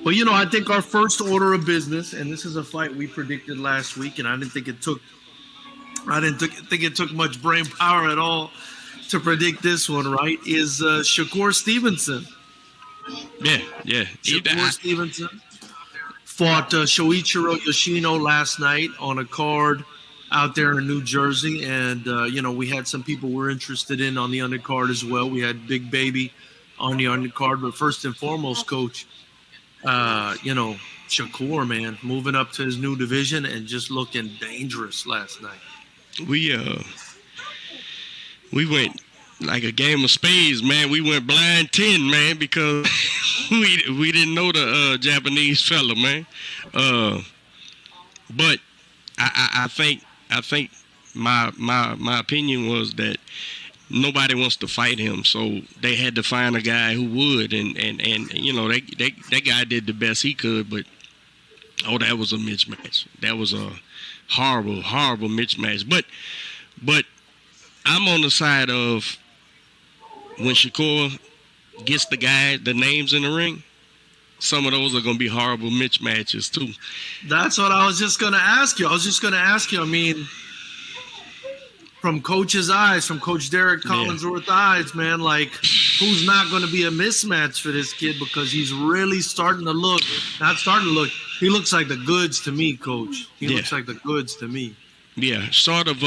But I think our first order of business, and this is a fight we predicted last week, and I didn't think it took much brain power at all to predict this one, right? Is Shakur Stevenson. Yeah. Shakur Stevenson fought Shuichiro Yoshino last night on a card out there in New Jersey, and we had some people we're interested in on the undercard as well. We had Big Baby on the undercard, but first and foremost, Coach, Shakur, man, moving up to his new division and just looking dangerous last night. We went like a game of spades, man. We went blind 10, man, because we didn't know the Japanese fella, man. But I think my opinion was that nobody wants to fight him, so they had to find a guy who would, and that guy did the best he could, but that was a mismatch. That was a horrible mismatch. But I'm on the side of when Shakur gets the names in the ring, some of those are going to be horrible mismatches too. That's what I was just going to ask you. I mean, from Coach's eyes, from Coach Derek Collinsworth's eyes, man, like, who's not going to be a mismatch for this kid, because he's really he looks like the goods to me, Coach. He looks like the goods to me. Yeah, sort of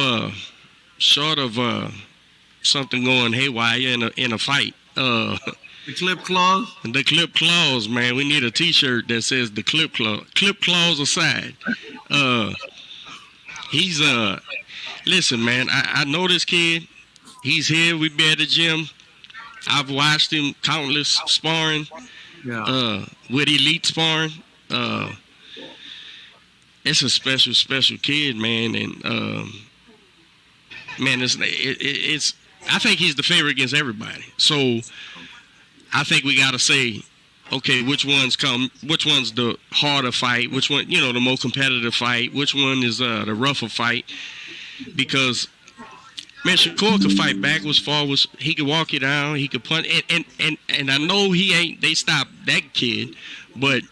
something going haywire in a fight. The clip clause? The clip clause, man. We need a T-shirt that says the clip clause. Clip clause aside. He's listen, man, I know this kid. He's here. We be at the gym. I've watched him countless sparring. Yeah. With elite sparring. It's a special kid, man, and man, it's. I think he's the favorite against everybody. So I think we got to say, okay, which one's the harder fight? Which one, the more competitive fight? Which one is the rougher fight? Because, man, Shakur could fight backwards, forwards. He could walk you down. He could punch. And I know they stopped that kid, but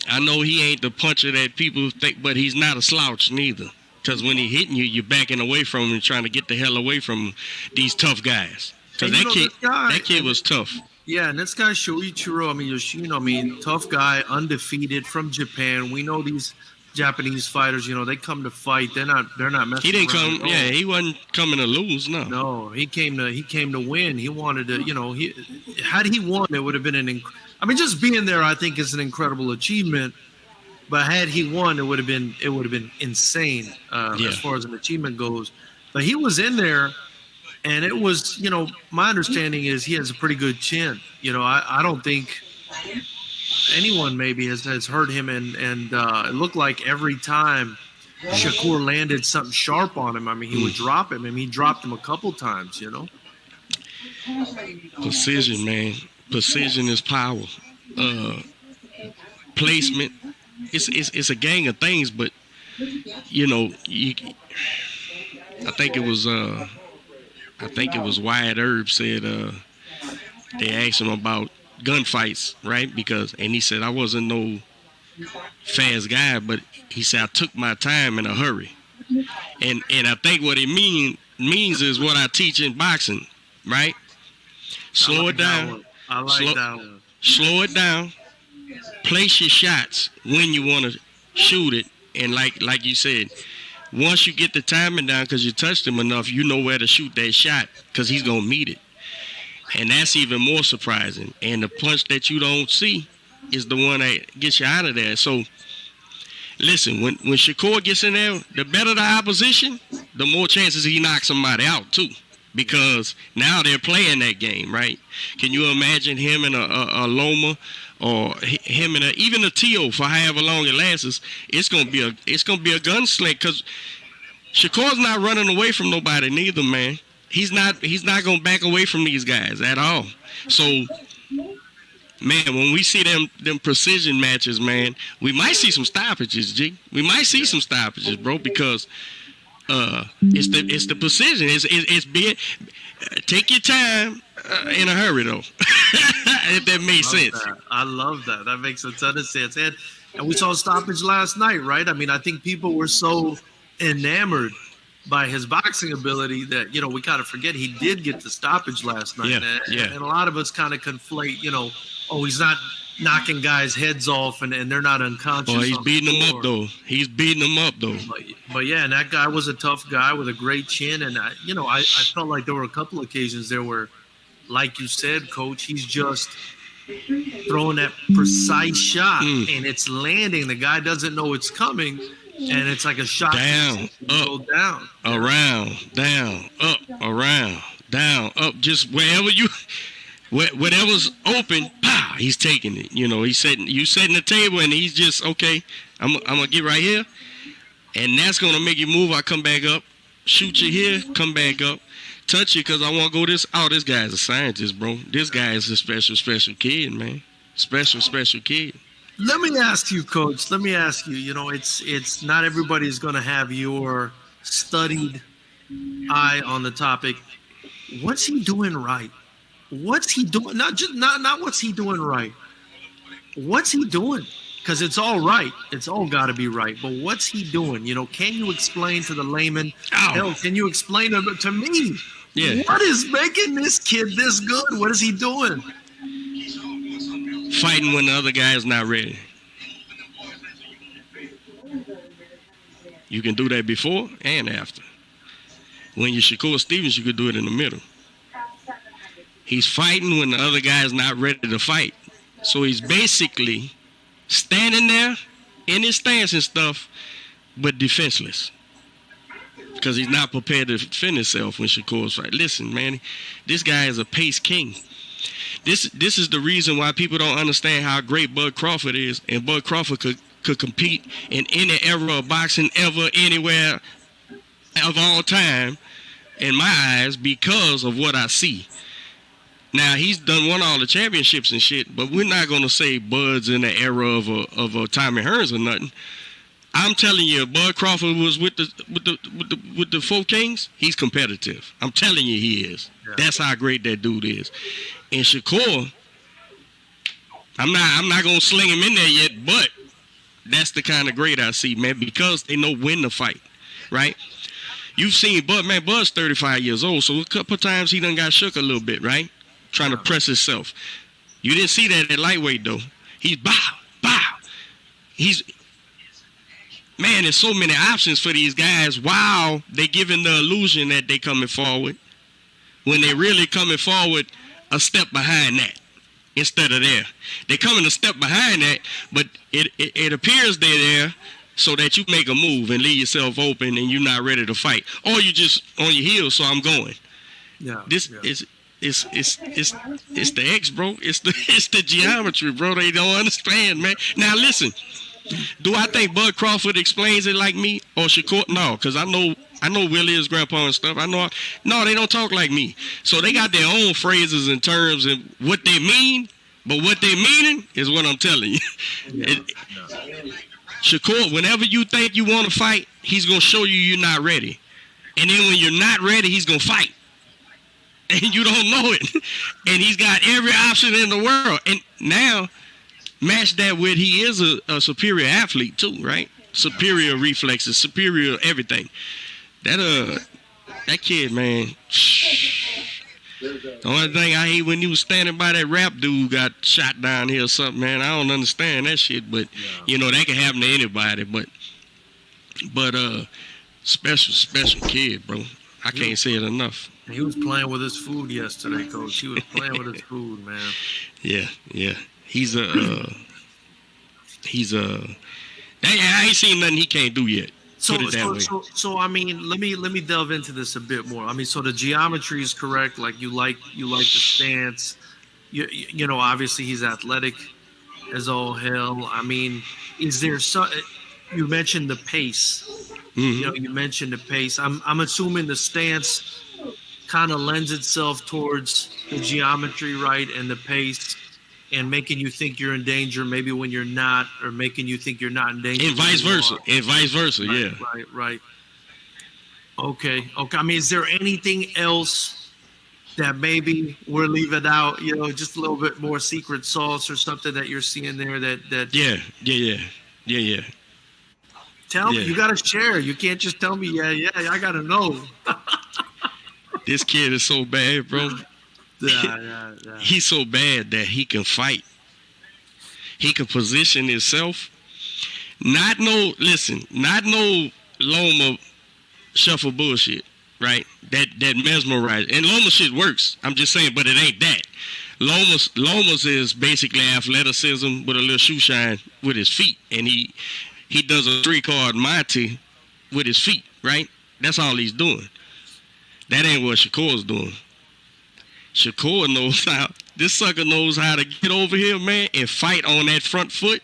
I know he ain't the puncher that people think, but he's not a slouch neither. Because when he's hitting you, you're backing away from him and trying to get the hell away from these tough guys. Because that kid was tough. Yeah, and this guy Yoshino, tough guy, undefeated from Japan. We know these Japanese fighters, they come to fight. They're not messing He didn't around. come. Yeah, he wasn't coming to lose. No. No, he came to win. He wanted to. Had he won, it would have been just being there, I think, is an incredible achievement. But had he won, it would have been insane as far as an achievement goes. But he was in there, and it was, my understanding is he has a pretty good chin. I don't think anyone maybe has heard him, and it looked like every time Shakur landed something sharp on him, he would drop him. He dropped him a couple times, Precision, man. Precision is power. Placement. It's a gang of things, but I think it was Wyatt Earp said they asked him about gunfights, right? And he said, I wasn't no fast guy, but he said I took my time in a hurry. And I think what it means is what I teach in boxing, right? Slow it down. I like that one. Slow it down. Place your shots when you want to shoot it, and like you said, once you get the timing down because you touched him enough, you know where to shoot that shot because he's gonna meet it, and that's even more surprising. And the punch that you don't see is the one that gets you out of there. So listen, when Shakur gets in there, the better the opposition, the more chances he knocks somebody out too. Because now they're playing that game, right? Can you imagine him in a Loma, or him in even a Tio for however long it lasts? It's gonna be a gunslinger, because Shakur's not running away from nobody neither, man. He's not gonna back away from these guys at all. So, man, when we see them precision matches, man, we might see some stoppages, G. We might see some stoppages, bro, because it's the precision. It's being take your time in a hurry though. If that makes sense. I love that. That makes a ton of sense. And we saw stoppage last night, right? I mean, I think people were so enamored by his boxing ability that, we kind of forget he did get the stoppage last night. And a lot of us kind of conflate, he's not knocking guys' heads off and they're not unconscious. Oh, he's beating them up, though. But yeah, and that guy was a tough guy with a great chin. And, I felt like there were a couple occasions there where, like you said, Coach, he's just throwing that precise shot and it's landing. The guy doesn't know it's coming. And it's like a shot down, up, go down, around, down, up, around, down, up. Just whatever's open, pow, he's taking it. He's setting the table, and he's just okay. I'm gonna get right here, and that's gonna make you move. I come back up, shoot you here, come back up, touch you because I want to go this. Oh, this guy's a scientist, bro. This guy is a special kid, man. Special kid. Let me ask you, Coach. It's not everybody's going to have your studied eye on the topic. What's he doing right? What's he doing? Not what's he doing right. What's he doing? Because it's all right. It's all got to be right. But what's he doing? Can you explain to the layman? Hell, can you explain to me? Yeah. What is making this kid this good? What is he doing? Fighting when the other guy is not ready. You can do that before and after. When you're Shakur Stevenson, you could do it in the middle. He's fighting when the other guy is not ready to fight. So he's basically standing there in his stance and stuff, but defenseless. Because he's not prepared to defend himself when Shakur's fight. Listen, man, this guy is a pace king. This is the reason why people don't understand how great Bud Crawford is, and Bud Crawford could compete in any era of boxing ever, anywhere, of all time, in my eyes, because of what I see. Now, he's won all the championships and shit, but we're not going to say Bud's in the era of a Tommy Hearns or nothing. I'm telling you, Bud Crawford was with the Four Kings. He's competitive. I'm telling you, he is. Yeah. That's how great that dude is. And Shakur, I'm not gonna sling him in there yet, but that's the kind of great I see, man, because they know when to fight, right? You've seen Bud, man. Bud's 35 years old, so a couple of times he done got shook a little bit, right? Trying to press himself. You didn't see that at lightweight though. He's bow. Man, there's so many options for these guys. Wow, they giving the illusion that they coming forward when they really coming forward a step behind that instead of there. They're coming a step behind that, but it appears they're there so that you make a move and leave yourself open and you're not ready to fight. Or you just on your heels, so I'm going. Yeah. It's the X, bro. It's the geometry, bro. They don't understand, man. Now listen. Do I think Bud Crawford explains it like me or Shakur? No, because I know Willie, his grandpa and stuff. No, they don't talk like me. So they got their own phrases and terms and what they mean, but what they meaning is what I'm telling you. Shakur, whenever you think you want to fight, he's going to show you you're not ready. And then when you're not ready, he's going to fight. And you don't know it. And he's got every option in the world. And now, match that with he is a superior athlete too, right? Superior reflexes, superior everything. That kid, man. The only thing I hate when he was standing by that rap dude got shot down here or something, man. I don't understand that shit, but that can happen to anybody. But special kid, bro. I can't say it enough. He was playing with his food yesterday, Coach. He was playing with his food, man. Yeah. He's I ain't seen nothing he can't do yet. So I mean, let me delve into this a bit more. I mean, so the geometry is correct. Like you like the stance. You know, obviously he's athletic as all hell. I mean, is there you mentioned the pace. Mm-hmm. You mentioned the pace. I'm assuming the stance kind of lends itself towards the geometry, right, and the pace. And making you think you're in danger, maybe when you're not, or making you think you're not in danger. And vice versa. Yeah. Right. Okay. I mean, is there anything else that maybe we're leaving out, just a little bit more secret sauce or something that you're seeing there that Yeah. tell me, you got to share. You can't just tell me, yeah, I got to know. This kid is so bad, bro. Yeah. He's so bad that he can fight. He can position himself. Not no Loma shuffle bullshit, right? That mesmerize. And Loma shit works. I'm just saying, but it ain't that. Loma's is basically athleticism with a little shoe shine with his feet. And he does a 3-card Monte with his feet, right? That's all he's doing. That ain't what Shakur's doing. Shakur knows how. This sucker knows how to get over here, man, and fight on that front foot.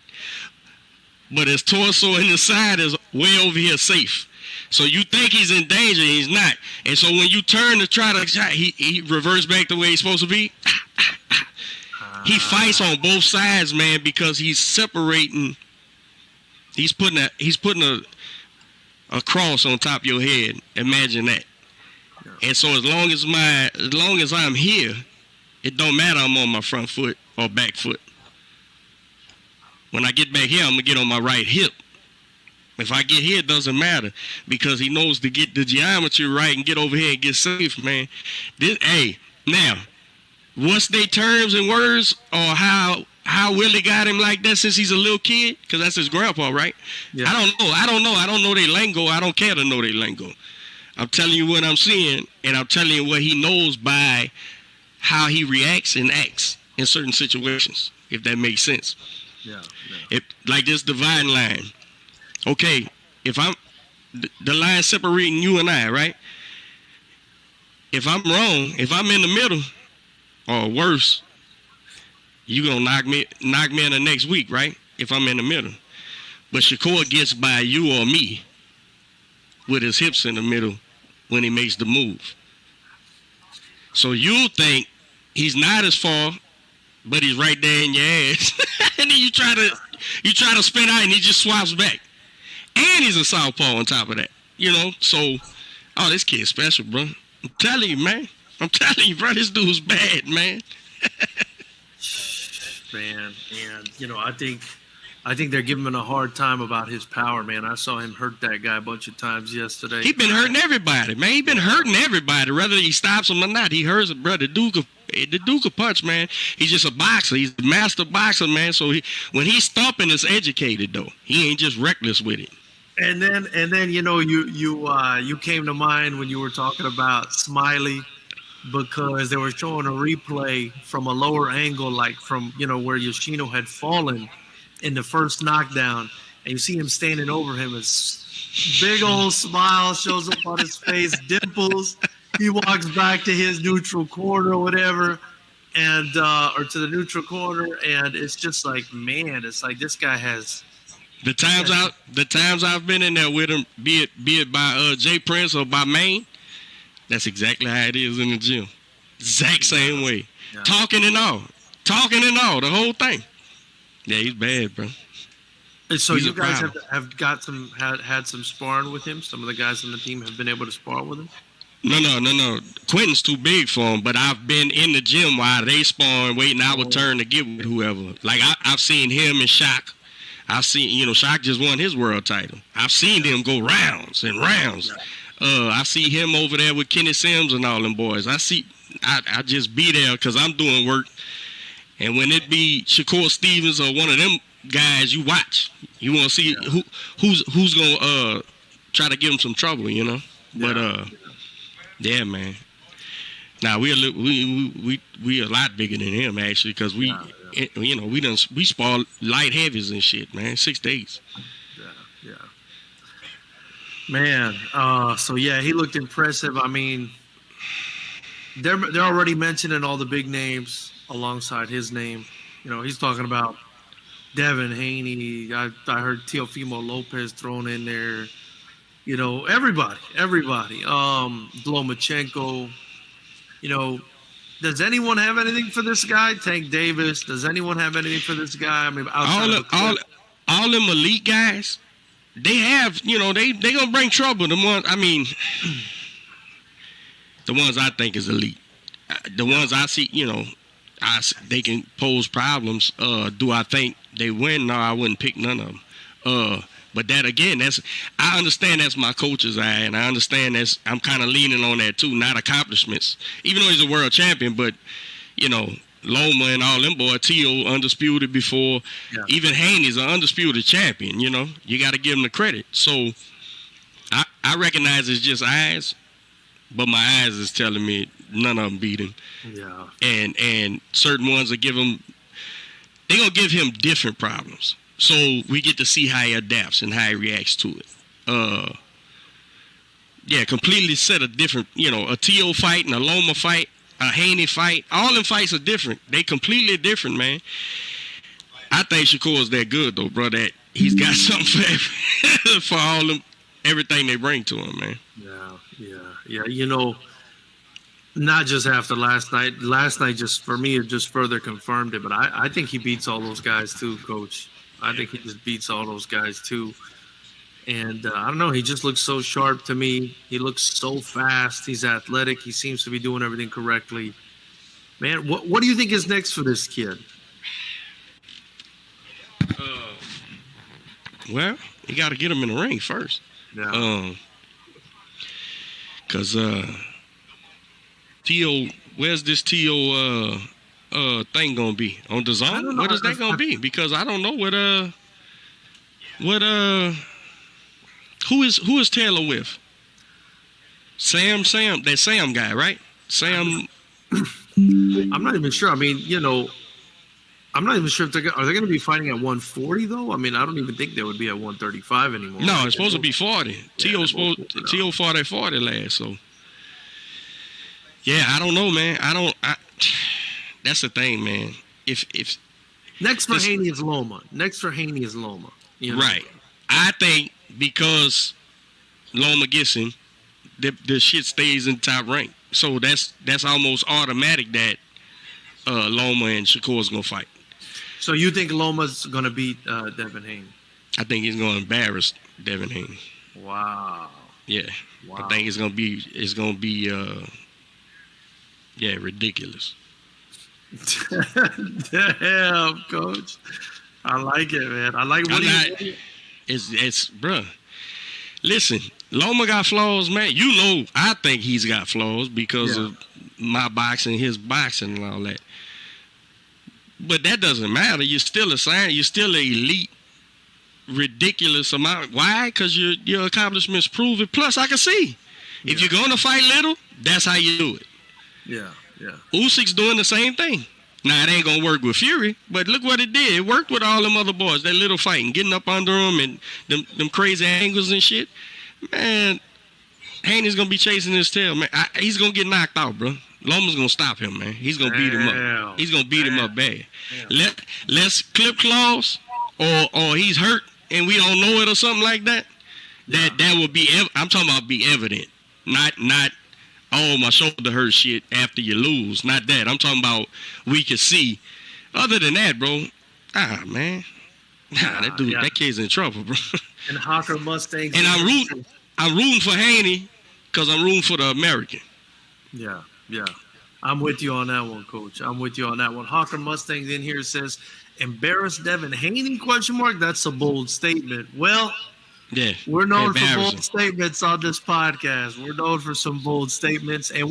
But his torso and his side is way over here safe. So you think he's in danger, he's not. And so when you turn to try to shot, he reverts back the way he's supposed to be. He fights on both sides, man, because he's separating. He's putting a cross on top of your head. Imagine that. And so as long as I'm here, it don't matter I'm on my front foot or back foot. When I get back here, I'm gonna get on my right hip. If I get here, it doesn't matter because he knows to get the geometry right and get over here and get safe, man. Now, what's they terms and words or how Willie got him like that since he's a little kid? Because that's his grandpa, right? Yeah. I don't know. I don't know their lingo. I don't care to know their lingo. I'm telling you what I'm seeing, and I'm telling you what he knows by how he reacts and acts in certain situations, if that makes sense. Yeah. Like this divine line. Okay, if I'm the line separating you and I, right? If I'm wrong, if I'm in the middle, or worse, you gonna knock me in the next week, right? If I'm in the middle. But Shakur gets by you or me with his hips in the middle when he makes the move. So you think he's not as far, but he's right there in your ass. And then you try to spin out and he just swaps back. And he's a southpaw on top of that. So this kid's special, bro. I'm telling you, man. Bro, this dude's bad, man. Man, and I think they're giving him a hard time about his power, man. I saw him hurt that guy a bunch of times yesterday. He been hurting everybody, man. He been hurting everybody, whether he stops him or not. He hurts it, bro. The Duke of punch, man. He's just a boxer. He's the master boxer, man. So when he's stomping, it's educated though. He ain't just reckless with it. And then you came to mind when you were talking about Smiley, because they were showing a replay from a lower angle, like from where Yoshino had fallen in the first knockdown, and you see him standing over him. His big old smile shows up on his face, dimples. He walks back to his neutral corner or whatever, and or to the neutral corner, and it's just like, man, it's like this guy has. The times I've been in there with him, be it by Jay Prince or by Maine, that's exactly how it is in the gym. Exact same way. Yeah. Talking and all, the whole thing. Yeah, he's bad, bro. And so you guys have got had some sparring with him. Some of the guys on the team have been able to spar with him. No. Quentin's too big for him, but I've been in the gym while they sparring, waiting our turn to get with whoever. Like I've seen him and Shaq. I've seen, Shaq just won his world title. I've seen them go rounds and rounds. I see him over there with Kenny Sims and all them boys. I just be there because I'm doing work. And when it be Shakur Stevenson or one of them guys, you watch. You want to see who's gonna try to give him some trouble, But yeah, man. Now we a lot bigger than him actually, because we spar light heavies and shit, man. 6 days. Yeah. Man, so yeah, he looked impressive. I mean, they're already mentioning all the big names alongside his name. He's talking about Devin Haney. I heard Teofimo Lopez thrown in there. Everybody. Lomachenko. Does anyone have anything for this guy? Tank Davis. Does anyone have anything for this guy? I mean, all them elite guys, they have, they gonna bring trouble. The ones I think is elite. the ones I see, they can pose problems. Do I think they win? No, I wouldn't pick none of them. But that again, I understand that's my coach's eye, and I understand I'm kind of leaning on that too, not accomplishments. Even though he's a world champion, but Loma and all them boys, T.O. undisputed before. Yeah. Even Haney's an undisputed champion, you got to give him the credit. So I recognize it's just eyes, but my eyes is telling me none of them beat him. Yeah. And certain ones they're going to give him different problems. So we get to see how he adapts and how he reacts to it. Completely set a different, a T.O. fight and a Loma fight, a Haney fight. All them fights are different. They completely different, man. I think Shakur is that good, though, bro, that he's got something for all them, everything they bring to him, man. Yeah. Not just after last night. Last night, just for me, it just further confirmed it. But I think he beats all those guys, too, Coach. I think he just beats all those guys, too. And I don't know, he just looks so sharp to me. He looks so fast. He's athletic. He seems to be doing everything correctly. Man, what do you think is next for this kid? Well, you got to get him in the ring first. Yeah. Because T.O., where's this T.O. Thing going to be? On the zone? What is that going to be? Because I don't know who is Taylor with? Sam, that Sam guy, right? Sam. I'm not even sure. I mean, I'm not even sure if are they going to be fighting at 140 though? I mean, I don't even think they would be at 135 anymore. No, it's supposed to be 40. T.O. fought at 40 last, so. Yeah, I don't know, man. That's the thing, man. If next for Haney is Loma. Right. I think because Loma gets him, the shit stays in top rank. So that's almost automatic that Loma and Shakur's gonna fight. So you think Loma's gonna beat Devin Haney? I think he's gonna embarrass Devin Haney. Wow. Yeah. Wow. I think it's gonna be ridiculous. Damn, Coach. I like it, man. I like it. It's bruh. Listen, Loma got flaws, man. I think he's got flaws because of my boxing, his boxing, and all that. But that doesn't matter. You're still you're still an elite, ridiculous amount. Why? Because your accomplishments prove it. Plus, I can see if you're going to fight little, that's how you do it. Yeah. Usyk's doing the same thing. Now, it ain't going to work with Fury, but look what it did. It worked with all them other boys, that little fighting, getting up under them and them crazy angles and shit. Man, Haney's going to be chasing his tail, man. He's going to get knocked out, bro. Loma's going to stop him, man. He's going to beat him up. He's going to beat him up bad. Let's clip claws or he's hurt and we don't know it or something like that. That would be, I'm talking about be evident. Not my shoulder hurt shit after you lose. Not that. I'm talking about we can see. Other than that, bro, man. That kid's in trouble, bro. And Hawker Mustangs. And I'm rooting for Haney because I'm rooting for the American. Yeah. I'm with you on that one, Coach. I'm with you on that one. Hawker Mustangs in here says, embarrass Devin Haney, ? That's a bold statement. Well, yeah, we're known for bold statements on this podcast. We're known for some bold statements. And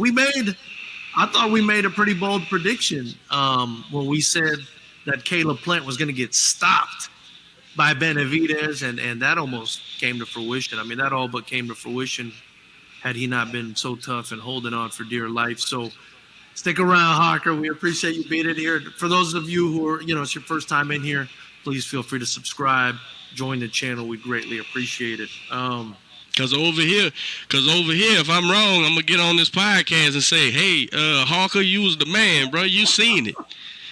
I thought we made a pretty bold prediction when we said that Caleb Plant was going to get stopped by Benavidez, and that almost came to fruition. I mean, that all but came to fruition had he not been so tough and holding on for dear life. So stick around, Hawker. We appreciate you being in here. For those of you who are, it's your first time in here, please feel free to subscribe. Join the channel. We greatly appreciate it. Cause over here, if I'm wrong, I'm gonna get on this podcast and say, hey, Hawker, you was the man, bro. You seen it.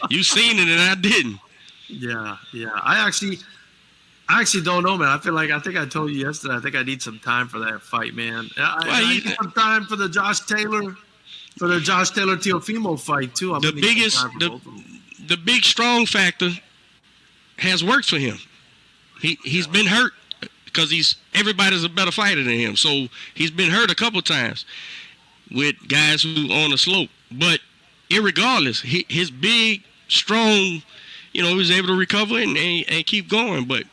And I didn't. Yeah. I actually don't know, man. I think I told you yesterday. I think I need some time for that fight, man. I need some time for the Josh Taylor Teofimo fight too. The big strong factor has worked for him. He's been hurt because everybody's a better fighter than him. So he's been hurt a couple times with guys who on the slope. But irregardless, his big, strong, he was able to recover and keep going. But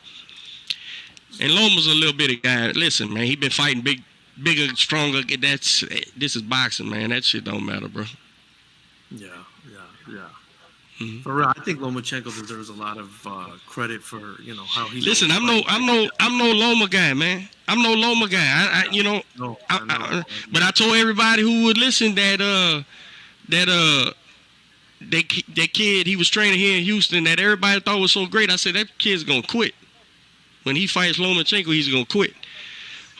and Loma's a little bitty guy. Listen, man, he been fighting bigger, stronger. This is boxing, man. That shit don't matter, bro. Yeah. For real, I think Lomachenko deserves a lot of credit for how he. Listen, I'm no Loma guy, man. I'm no Loma guy. But I told everybody who would listen that kid he was training here in Houston that everybody thought was so great. I said that kid's gonna quit when he fights Lomachenko. He's gonna quit.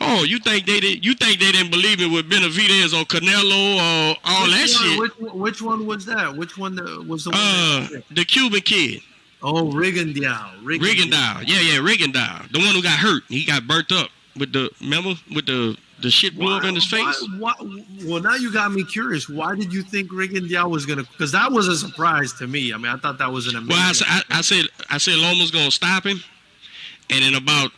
Oh, you think they didn't believe me with Benavidez or Canelo or all that shit? Which one was that? Which one was the one? The Cuban kid. Oh, Rigondeaux. Yeah, Rigondeaux. The one who got hurt. He got burnt up with the shit blew up in his face. Well, now you got me curious. Why did you think Rigondeaux was gonna? Because that was a surprise to me. I mean, I thought that was an amazing. Well, I said Loma's gonna stop him, and in about.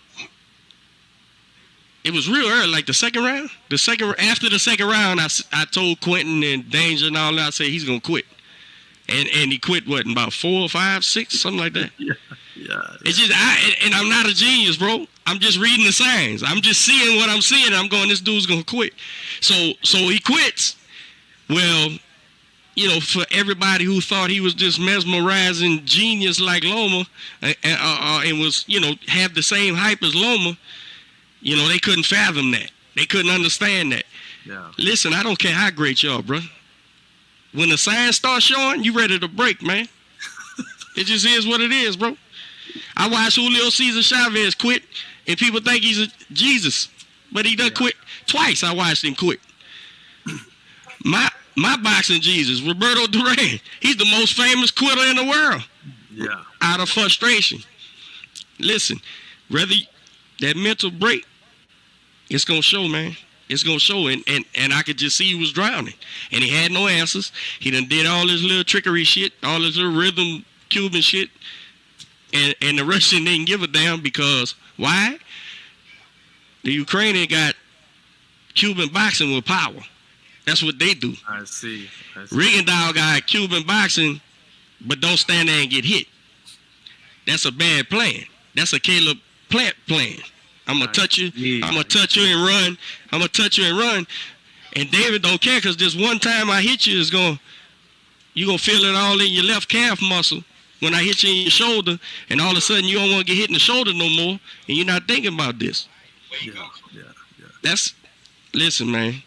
It was real early, like the second round. After the second round, I told Quentin and Danger and all that. I said he's gonna quit, and he quit in about 4 or 5, 6, something like that. Yeah. It's just and I'm not a genius, bro. I'm just reading the signs. I'm just seeing what I'm seeing. And I'm going, this dude's gonna quit. So he quits. Well, for everybody who thought he was this mesmerizing genius like Loma, and was have the same hype as Loma. They couldn't fathom that. They couldn't understand that. Yeah. Listen, I don't care how great y'all, bro. When the signs start showing, you ready to break, man. It just is what it is, bro. I watched Julio Cesar Chavez quit, and people think he's a Jesus, but he done quit twice. I watched him quit. My boxing Jesus, Roberto Duran. He's the most famous quitter in the world. Yeah. Out of frustration. Listen, whether that mental break. It's gonna show, man. It's gonna show, and I could just see he was drowning, and he had no answers. He done did all his little trickery shit, all his little rhythm Cuban shit, and the Russian didn't give a damn because why? The Ukrainian got Cuban boxing with power. That's what they do. I see. Rigondeaux got Cuban boxing, but don't stand there and get hit. That's a bad plan. That's a Caleb Plant plan. I'm gonna touch you. I'm gonna touch you and run. I'm gonna touch you and run. And David don't care because this one time I hit you you're gonna feel it all in your left calf muscle when I hit you in your shoulder, and all of a sudden you don't want to get hit in the shoulder no more, and you're not thinking about this. Yeah. Listen, man.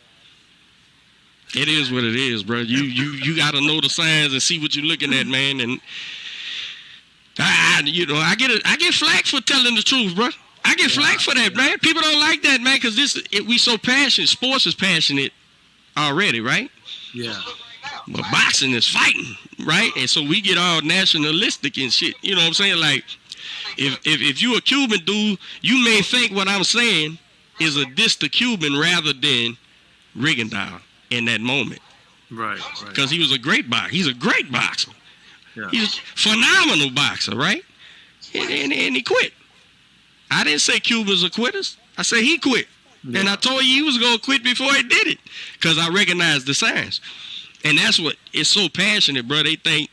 It is what it is, bro. You gotta know the signs and see what you're looking at, man. And I get flack for telling the truth, bro. I get flack for that, man. People don't like that, man, because we so passionate. Sports is passionate already, right? Yeah. But boxing is fighting, right? And so we get all nationalistic and shit. You know what I'm saying? Like, if you a Cuban dude, you may think what I'm saying is a diss to Cuban rather than Rigondeaux in that moment. Right. Because he was a great boxer. He's a great boxer. Yeah. He's a phenomenal boxer, right? And he quit. I didn't say Cubans are quitters. I said he quit. Yeah. And I told you he was going to quit before he did it because I recognized the signs. And that's what, it's so passionate, bro. They think,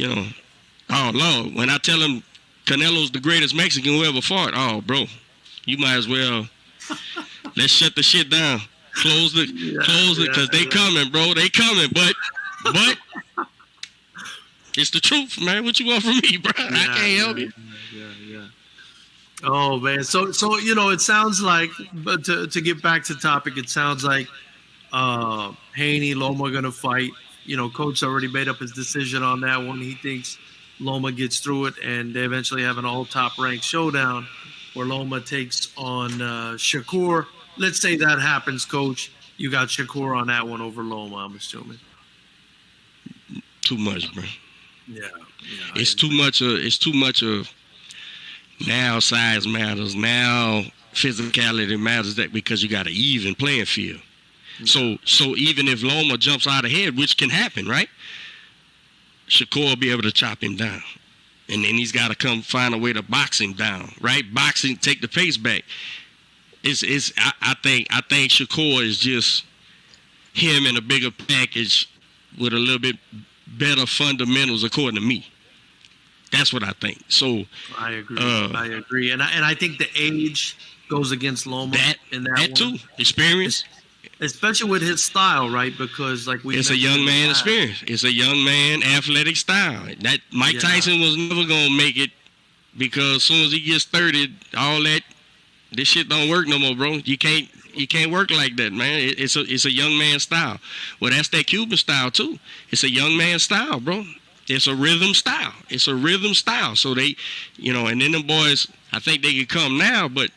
oh, Lord, when I tell them Canelo's the greatest Mexican who ever fought, oh, bro, you might as well, let's shut the shit down. Close it, because they coming, bro. They coming, but it's the truth, man. What you want from me, bro? I can't help you. Yeah. Oh man, so it sounds like, but to get back to topic, it sounds like Haney, Loma are gonna fight. Coach already made up his decision on that one. He thinks Loma gets through it, and they eventually have an all top ranked showdown where Loma takes on Shakur. Let's say that happens, Coach. You got Shakur on that one over Loma, I'm assuming. Too much, bro. Yeah. It's too much of now size matters, now physicality matters, that because you got an even playing field. Yeah. So even if Loma jumps out ahead, which can happen, right? Shakur will be able to chop him down. And then he's got to find a way to box him down, right? Boxing, take the pace back. I think Shakur is just him in a bigger package with a little bit better fundamentals, according to me. That's what I think. So I agree, and I think the age goes against Loma in that one. too. Experience, especially with his style, right? Because like it's a young man experience. It's a young man athletic style. That Mike Tyson was never gonna make it, because as soon as he gets 30, all that this shit don't work no more, bro. You can't work like that, man. It's a young man style. Well, that's that Cuban style too. It's a young man style, bro. It's a rhythm style. It's a rhythm style. So they, and then them boys, I think they could come now, but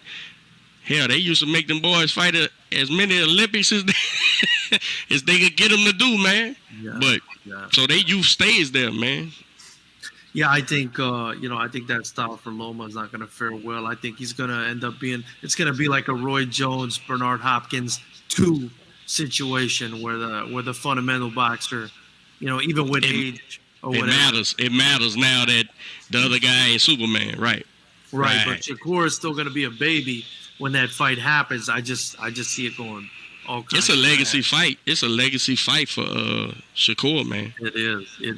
hell, they used to make them boys fight as many Olympics as they could get them to do, man. So they youth stays there, man. Yeah, I think I think that style for Loma is not going to fare well. I think he's going to end up it's going to be like a Roy Jones, Bernard Hopkins 2 situation where the fundamental boxer, even with age or whatever. It matters now that the other guy is Superman, right? Right, but Shakur is still going to be a baby when that fight happens. I just see it going all kinds. It's a legacy fight. It's a legacy fight for Shakur, man. It is.